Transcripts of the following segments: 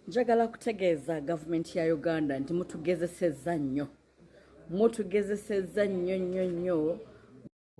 Njagala kutegeeza gavumenti ya Uganda nti mutugezesezza nnyo.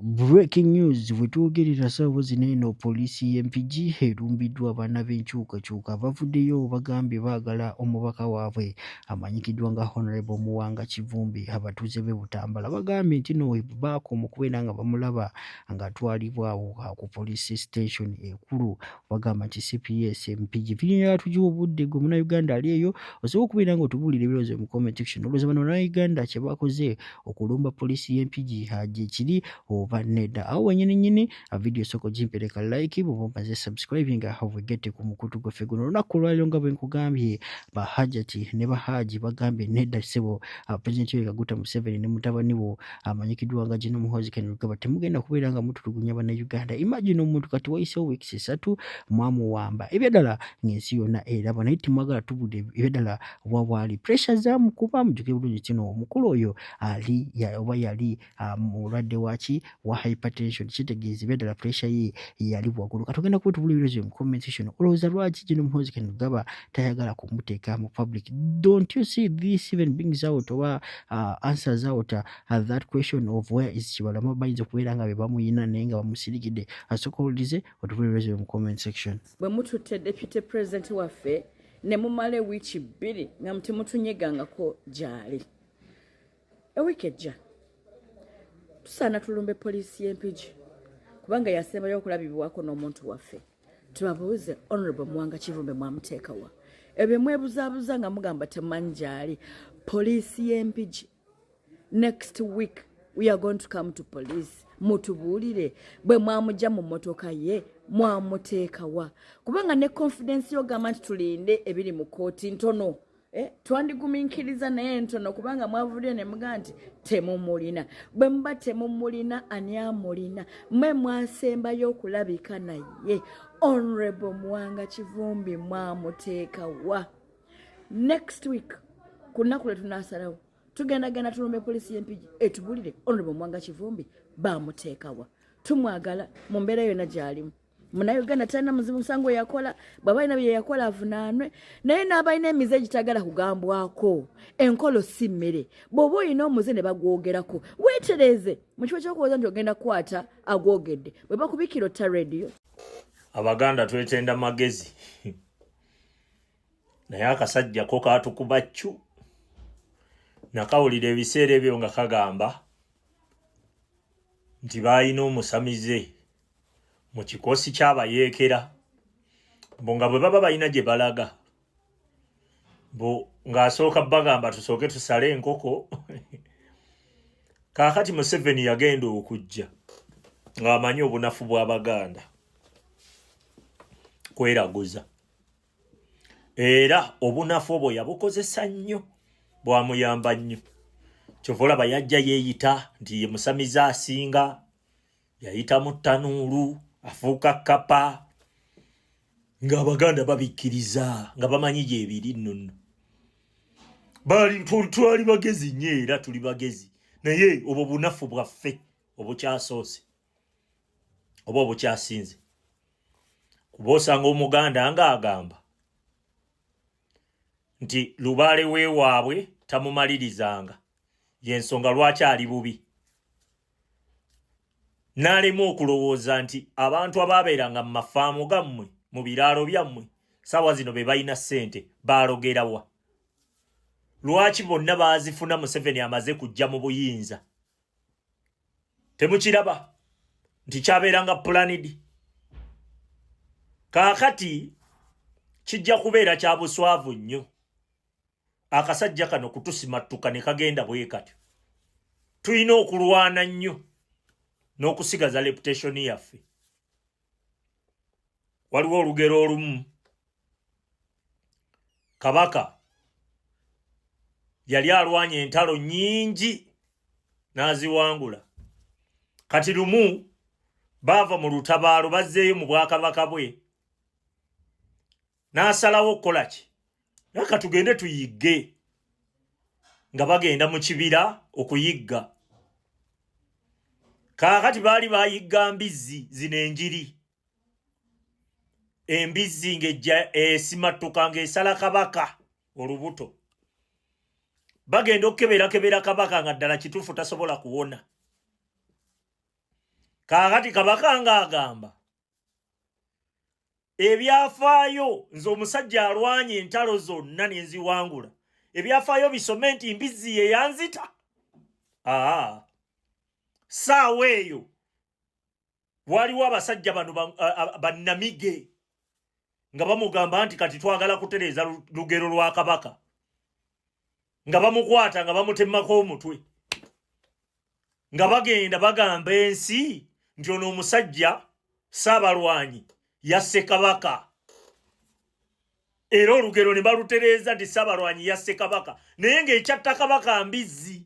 Breaking news bwetuwogerera ssaawa zino eno poliisi y'empigi erumbiddwa abaana b'enkyukakyuka bavuddeyo bagambye baagala omubaka waabwe amanyikiddwa nga Honorable Muwanga Kivumbi. Abatuuze b'e Butambala bagambye nti no baakoma okubeera nga bamulaba ng'atwalibwa awo ku police station ekulu. Bagamba nti CPS empigi vinyonyola tugiwa obudde gwe munnayuganda ali eyo osobola okubeera nga otubuulira ebirowoozo mu comment section. Olowooza bano bannayuganda kye bakoze okulumba poliisi y'empigi gye kiri oba nedda? Awo wennyini video soko gimpereka like bw'oba omaze subscribing havugete ku mukutu gwaffe guno olunaku olwaliro nga bwe nkugambye Bahajati ne Bahaji bagambye nedda ssebo Pulezidenti Yoweri Kaguta Museveni ne mutabani wo amanyikiddwa nga General Muhoozi Kainerugaba temugenda kubeera nga mutulugunya bannayuganda. Imagine omuntu kati wayisewo weeks 3 mwamuwamba ebyadala ng'ensi yonna eraba naye timwagala tubudde ebyadala wawaali pressure zaamukuba mujjuke bulungi kino omukulu oyo ali oba yali mulwadde waki wa hypertension kitegeeza ebyadala pressure ye yali waggulu. Katugenda kuba tubula ebirowoozo mu comment section. Olowooza lwaki General Muhoozi Kainerugaba tayagala kumuteeka mu public? Don't you see this even brings out oba answers out that question of where is Kibalama bayinza okubeera nga be bamuyina naye nga bamusirikidde? Asooka owulirize otubula ebirowoozo mu comment section. Bwe mututte deputy president waffe ne mumala wiiki 2 nga temutunyegangako gy'ali. Ewiiki ejja tusaana tulumbe poliisi y'empigi kubanga yasembayo okulabibwako n'omuntu waffe. Tubabuuze Honorable Muwanga Kivumbi mwamuteekawa? Ebyo mwebuzaabuza nga mugamba temumanyi gy'ali. Poliisi y'empigi next week we are going to come to police. Mutubuulire bwe mwamujja mu mmotoka ye mwamuteekawa? Kubanga ne confidence yogamba nti tulinde ebiri mu kooti ntono. Twandigumiikiriza naye ntono kubanga mwavudde ne mugaa nti temumulina. Bwe muba temumulina ani amulina? Mmwe mwasembayo okulabika naye. Honorable Muwanga Kivumbi mwamuteekawa? Next week ku nnaku lwe tunaasalawo tugenda tulumbe poliisi y'empigi etubulire Honorable Muwanga Kivumbi baamuteekawa. Tumwagala mu mbeera yonna gy'alimu. Munnayuganda talina musango yakola, bw'abalina bye yakola avunaanwe, naye n'abalina emize egitagala kugambwako. Enkolo si mmere. Bw'oba olina omuze ne bagwogerako weetereze mu kifo ky'okuwooza nti ogenda kukwata agwogedde bwe bakubikira otta rediyo. Abaganda twetenda magezi naye akasajja ko kaatukuba ccu. Nakawulira ebiseera ebyo nga kagamba nti baalina omusamize mu kikosi ky'abayeekera bo nga bwe baba balina gye balaga bo ng'asooka bagamba tusooke tusale enkoko. Kaakati Museveni yagenda okujja ng'amanyi obunafu bw'Abaganda kweraguza, era obunafu obwo yabukozesa nnyo, bwamuyamba nnyo. Kyova olaba yajja yeeyita nti ye musamize asinga, yayita mu ttanuulu afuuka kkapa, ng'Abaganda babikkiriza nga bamanyi gyebiri nno. Twali bagezi nnyo era tuli bagezi, naye obwo bunafu bwaffe obukyasoose oba obukyasinze. Kuba osanga Omuganda ng'agamba nti lubaale weewaabwe tamumalirizanga, y'ensonga lwaki ali bubi. N'alema okulowooza nti abantu abaabeeranga mu mafaamu gammwe mu biraalo byammwe ssaawa zino be balina ssente baalogerawa. Lwaki bonna baazifuna Museveni amaze kujja mu buyinza? Temukiraba nti kyabeeranga pulanidi? Kaakati kijja kubeera kya buswavu nnyo akasajja kano kutusimattuka ne kagenda bwe katyo. Tulina okulwana nnyo n'okusigaza reputation yaffe. Waliwo olugero olumu, Kabaka yali alwanye entalo nnyingi n'aziwangula. Kati lumu baava mu lutabaalo bazzeeyo mu bwakabaka bwe, n'asalawo okukola ki? Naka tugende tuyigge, nga bagenda mu kibira okuyigga. Kaakati baali bayigga mbizzi zino enjiri. embizzi ng'ejja esimattuka ng'esala kabaka olubuto. Bagenda okkeberakebera kabaka nga ddala kituufu tasobola kuwona. Kaakati kabaka ng'agamba ebyafaayo nze omusajja alwanye entalo zonna ne nziwangula. Ebyafaayo bisome nti mbizzi ye yanzita. Saawa eyo waliwo abasajja bano bannamige nga bamugamba nti kati twagala kutereeza lugero lwa kabaka, nga bamukwata nga bamutemmako omutwe, nga bagenda bagamba ensi nti ono omusajja Saabalwanyi yasse kabaka, era olugero ne balutereeza nti Saabalwanyi yasse kabaka, naye ng'ekyatta kabaka mbizzi.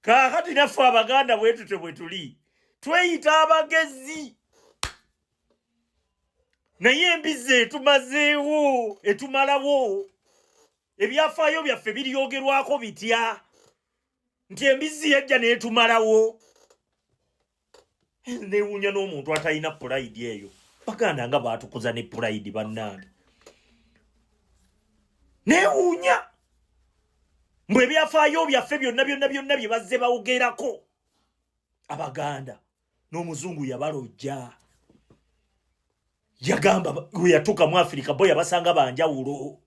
Kaakati naffe Abaganda bwetute bwe tuli tweyita abagezi, naye embizzi etumazeewo etumalawo. Ebyafaayo byaffe biryogerwako bitya nti embizzi yajja n'etumalawo. Neewuunya n'omuntu atalina purayidi eyo. Baganda nga baatukuza ne purayidi bannange. Neewuunya mbwe ebyafaayo byaffe byonna bye bazze bawogerako Abaganda. N'omuzungu yabalojja, yagamba we yatuuka mu Africa bo yabasanga banjawulo.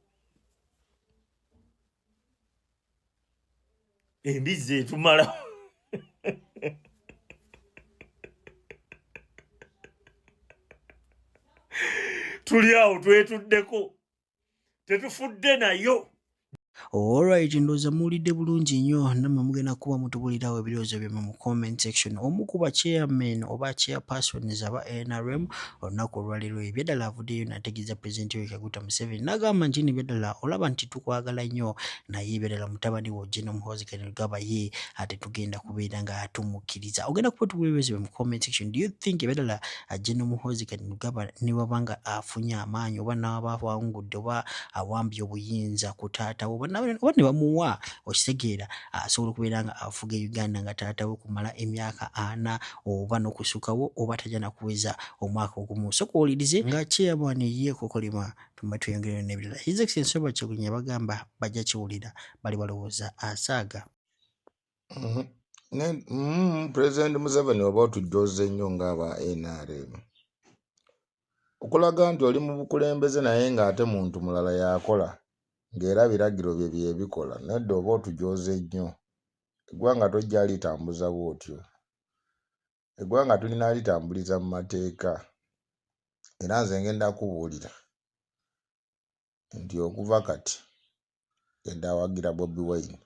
Embizzi etumala. Tuli awo twetuddeko, tetufudde nayo. Alright, ndoza muwulidde bulungi nnyo, nammwe mugenda kuba mutubulirawo ebirowoozo byammwe mu comment section. Omu ku chairman oba chairpersons aba NRM olunaku olwaleero ebyedala avuddeyo n'ategeeza Pulezidenti Yoweri Kaguta Museveni n'agamba nti ebyedala olaba nti tukwagala nnyo, naye ebyedala mutabani wo General Muhoozi Kainerugaba ye ate tugenda kubeera nga atumukkiriza. Ogenda kuba tubulira ebirowoozo byammwe mu comment section. Do you think ebyedala General Muhoozi Kainerugaba ne wabanga afunye amaanyi oba n'aba awangudde oba awambye obuyinza ku taata wo oba ne bamuwa okitegeera asobola okubeera nga afuga Uganda nga taata we kumala emyaka 4 oba n'okusukawo oba tajja nakuweza omwaka ogumu. So kuwulirize nga chairman ye Kokolima tumba tweyongerera n'ebirala. His Excellency Robert Kyagulanyi bagamba bajja kiwulira bali balowooza asaaga. President Museveni oba otujooze nnyo ng'aba NRM okulaga nti oli mu bukulembeze naye ng'ate muntu mulala yakola ng'era biragiro bye byebikola. Nedda oba otujooze nnyo. Eggwanga tojja litambuza bw'otyo. Eggwanga tulina litambuliza mu mateeka. Era nze ngenda kubuulira nti okuva kati genda awagira Bobi Wine.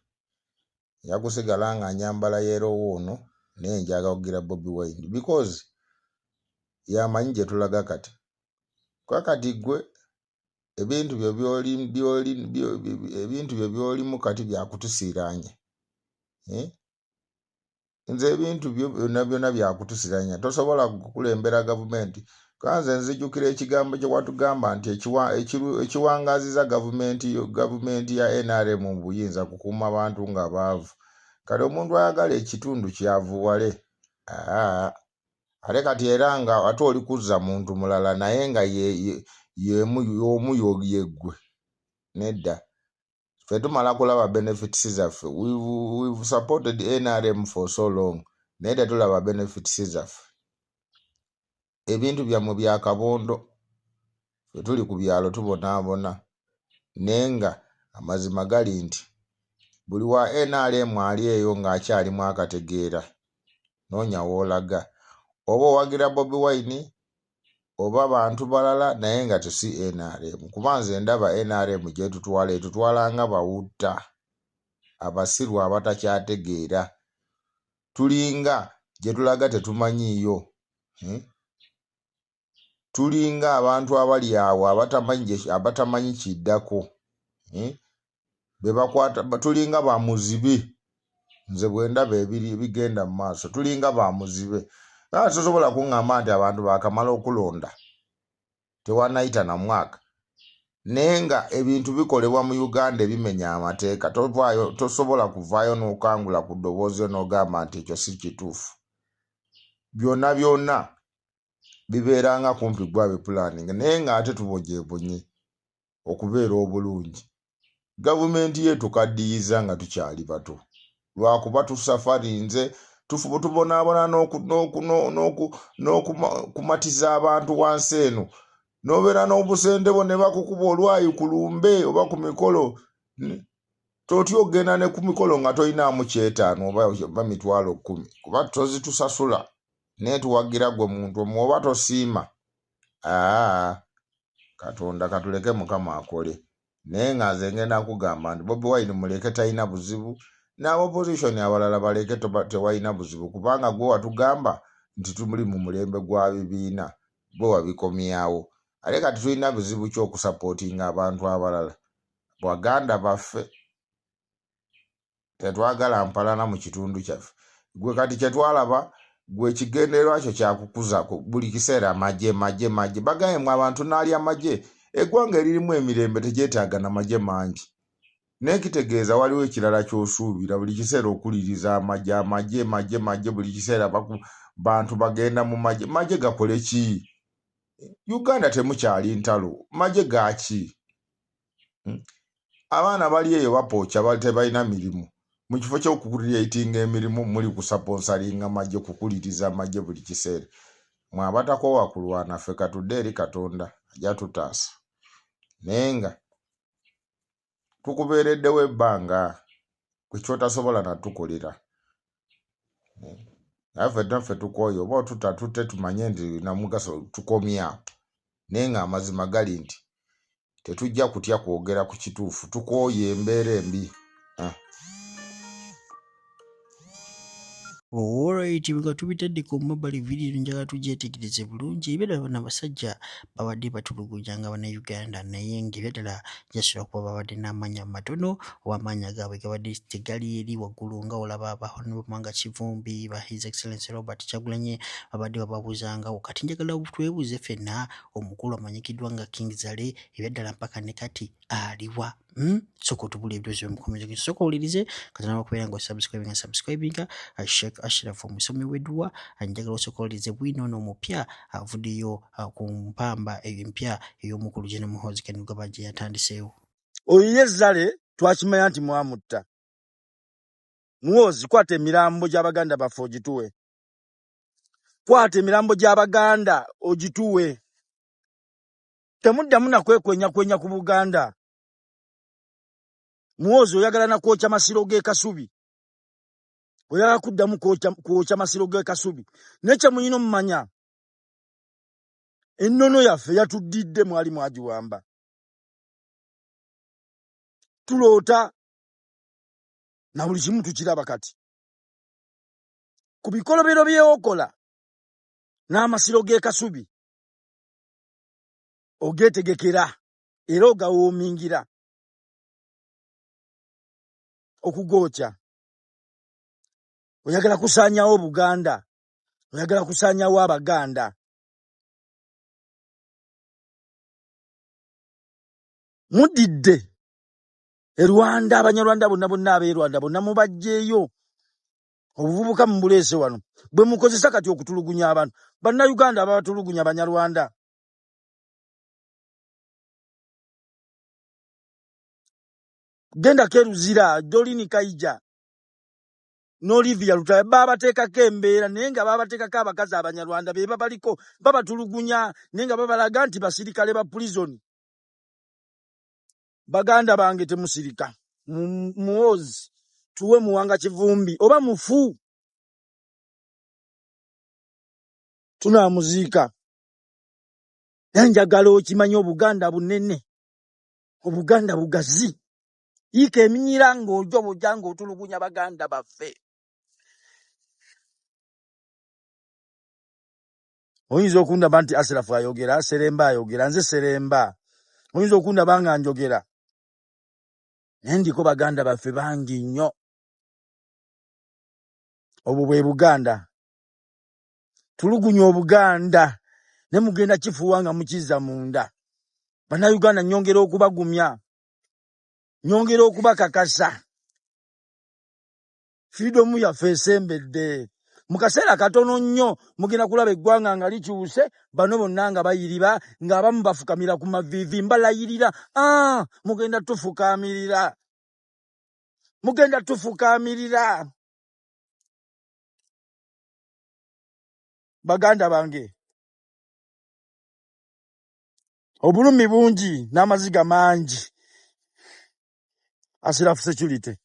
Yakusigala nga nyambala yeerowo ono naye njaga kugira Bobi Wine because yamanyi gye tulaga kati. Kakati gwe ebintu byo byolimu kati byakutusiranye. Nze ebintu byonna byakutusiranya. Tosobola kukulembera gavumenti. Kanze nzijukira ekigambo kye watugamba nti ekiwangaziza gavumenti ya NRM mu buyinza kukuuma abantu nga baavu. Kale omuntu ayagala ekitundu kyavuwale. Ale kati era nga ate oli kuzza muntu mulala naye nga y'omu yeggwe. Nedda. Ffe tumala kulaba benefits zaffe. We've supported NRM for so long. Nedda tulaba benefits zaffe. Ebintu byammwe bya kabondo. Ffe tuli ku byalo tubonaabona. Nenga amazima gali nti buli wa NRM ali eyo ng'akyalimu akategeera. Noonya woolaga. Oba owagira Bobi Wine oba abantu balala naye nga tusi NRM. Kuba nze ndaba NRM gye tutwala nga bawutta abasirwa abatakyategeera. Tulinga gye tulaga tetumanyiiyo. Tulinga abantu abali awo abatamanyi kiddako. Tulinga ba muzibe. Nze bwe ndaba ebigenda mu maaso tulinga ba muzibe. Tosobola kuŋŋamba nti abantu baakamala okulonda tewanayita na mwaka. Naye nga ebintu bikolebwa mu Uganda ebimenya amateeka. Tosobola kuvaayo n'okangula ku ddoboozi n'ogamba nti ekyo si kituufu. Byonna bibeeranga kumpi gwabe planning naye ng'ate tubojeebonye okubeera obulungi. Gavumenti yetu kaddiyiza nga tukyali bato lwakuba tusafarinze tubonaabona n'okumatiza abantu wansi eno n'obeera n'obusende bo ne bakukuba olwayi ku lumbe oba ku mikolo totya ogenda ne ku mikolo nga tolinaamu 500 oba 10,000 kuba tozitusasula naye tuwagira gwe muntu omu oba tosiima. Katonda katuleke Mukama akole. Naye nga nze ngenda kugamba nti Bobi Wine muleke talina buzibu n'abopposition abalala baleke tewalina buzibu kubanga gwe watugamba nti tumuli mu mulembe gwa bibiina bwe wabikomyawo. Ale kati tulina buzibu ky'okusapootinga abantu abalala. Baganda baffe tetwagala mpalana mu kitundu kyaffe. Gwe kati kyetwalaba gwe kigendererwa kyo kyakukuza buli kiseera amagye bagaye mu abantu n'ali amagye eggwanga eririmu emirembe teryetaaga n'amagye mangi. Nekitegeeza waliwo ekirala ky'osuubira buli kiseera okuliriza amagye buli kiseera bantu bagenda mu magye gakole ki? Uganda temukyali ntalo magye gaki? Abaana bali eyo bapooca tebalina mirimu. Mu kifo ky'okukulireitinga emirimu muli kusaponsalinga magye kukuliriza amagye buli kiseera. Mwabatakoowa kulwana ffe katudde eri Katonda ajja tutaasa. Naye nga tukubeereddewo ebbanga kwe kyotasobola natukolera. Naffe tukooye oba tutatutte tumanye nti namugaso tukomya. Naye nga amazima gali nti tetujja kutya kwogera ku kituufu tukooye embeera embi. Alright, nga tubitadde ku mobile video njagala tugyetegereze bulungi. Ebeera bano abasajja babadde batulugunya nga Bannayuganda naye ng'ebyadala jasobola kuba babadde n'amanya matono oba amaanya gaabwe gabadde tegali eri waggulu nga olaba Honorable Kivumbi ba His Excellency Robert Kyagulanyi babadde bababuzangawo. Kati njagala twebuuze ffenna omukulu amanyikiddwa nga King Zale ebyadala mpaka ne kati aliwa? Soko tubula ebyozi byomukomezi soko ulirize katana bakubeera nga subscribinga Sheikh Ashraf omusomi w'edduwa njagala osokolirize bwino n'omupya avuddeyo ku mpamba empya ey'omukulu General Muhoozi Kainerugaba gye yatandiseewo. Oyo Zale twakimanya nti mwamutta. Muhoozi kwata emirambo gy'Abaganda baffe ogituwe. Kwata emirambo gy'Abaganda ogituwe. Temuddamu nakwekwenya ku Buganda. Muhoozi oyagala na kwokya masiro g'e Kasubi. Oyagala kuddamu kwokya masiro g'e Kasubi. Nekye muyino mumanya. Ennono yaffe yatuddidde mwali mwagiwamba. Tuloota na buli kimu tukiraba kati. Ku bikolobero by'okola n'amasiro g'e Kasubi ogeetegekera era ogawoomingira okugoocha. Oyagala kusaanyawo Buganda. Oyagala kusaanyawo Abaganda. Mudidde e Rwanda Abanyarwanda bonna ab'e Rwanda bonna mubajjeeyo. Obuvubuka mubuleese wano. Bwe mukozesa kati okutulugunya abantu. Bannayuganda abatulugunya Abanyarwanda. Genda Keruzira, Dolini Kaija, n'Olivia Lutaya babateekako embeera naye nga babateekako abakazi Abanyarwanda be babaliko babatulugunya naye nga babalaga nti basirikale ba prison. Baganda bange temusirika. Muhoozi tuwe Muwanga Kivumbi oba mufu. Tunaamuziika. Njagala okimanya Obuganda bunene. Obuganda bugazi. Ika eminyira ng'ojja bojja otulugunya Baganda baffe. Oyinza okundaba nti Asrafu ayogera, Seremba ayogera, nze Seremba. Oyinza okundaba nga njogera. Naye ndiko Baganda baffe bangi nnyo. Obwo bwe Buganda. Tulugunya Obuganda ne mugenda kifuwa nga mukiza munda. Bannayuganda nnyongera okubagumya. Nyongera okubakakasa. Freedom yaffe esembedde. mu kaseera katono nnyo mugenda kulaba eggwanga nga likyuse, bano bonna nga bayiriba, ng'abamu bafukamira ku maviivi mbalayirira. Mugenda tufukaamirira. Mugenda tufukaamirira. Baganda bange, obulumi bungi n'amaziga mangi. Asirafu security.